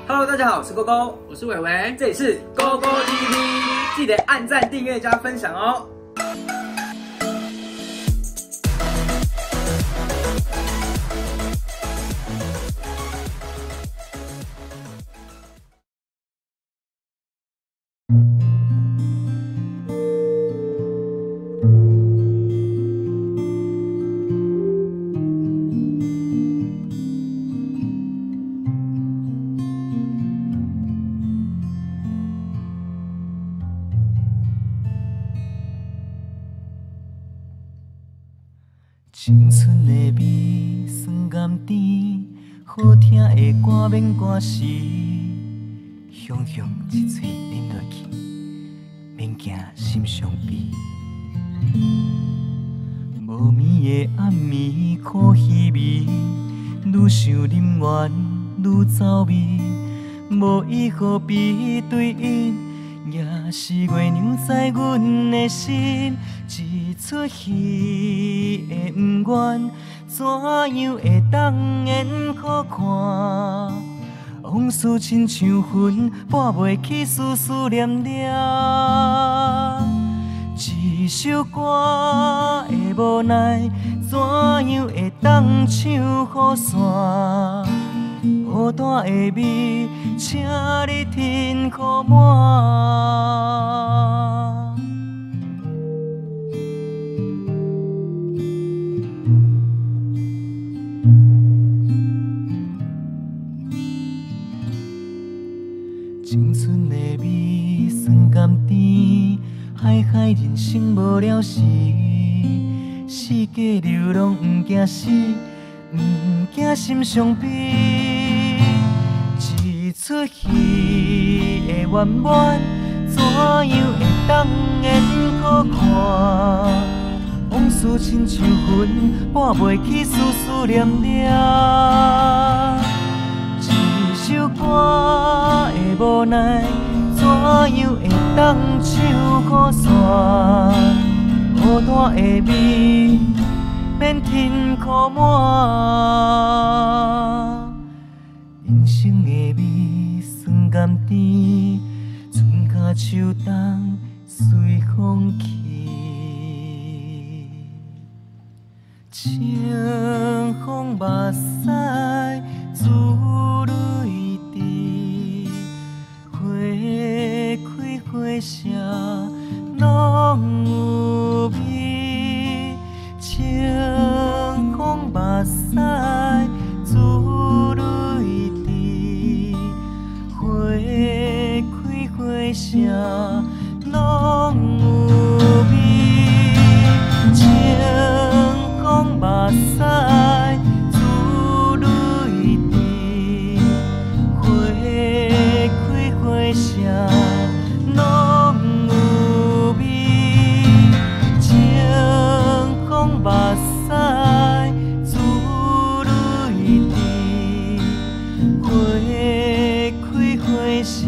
Hello， 大家好，我是勾勾，我是伟伟，这里是勾勾 TV， 记得按赞、订阅、加分享哦。青春的味，酸甘甜，好听的歌免赶时，香香一嘴饮落去，免惊心伤悲。无眠的暗暝苦稀微，愈想啉完愈走味，无伊何必对因，也是月亮知阮的心。一出戏的不愿，怎样会当演可看？往事亲像云，拨袂起丝丝念念。一首歌的无奈，怎样会当唱雨伞？孤单的味，请你听可满。青春的味，酸甘甜，海海人生无了时。四界流浪不惊死，不惊心伤悲。一出戏的圆满，怎样会当演可看？往事亲像云，拨袂起丝丝念念。一首歌的无奈，怎样会当唱雨伞？孤单的味，免听苦满。人生的味，酸甘甜，春甲秋冬随风去。清风目屎自泪滴，花开花谢拢有味。清风目屎自泪滴，花开花谢拢有味。清风目屎自泪滴，花开花谢拢有味。清风目屎自泪滴，花开花谢。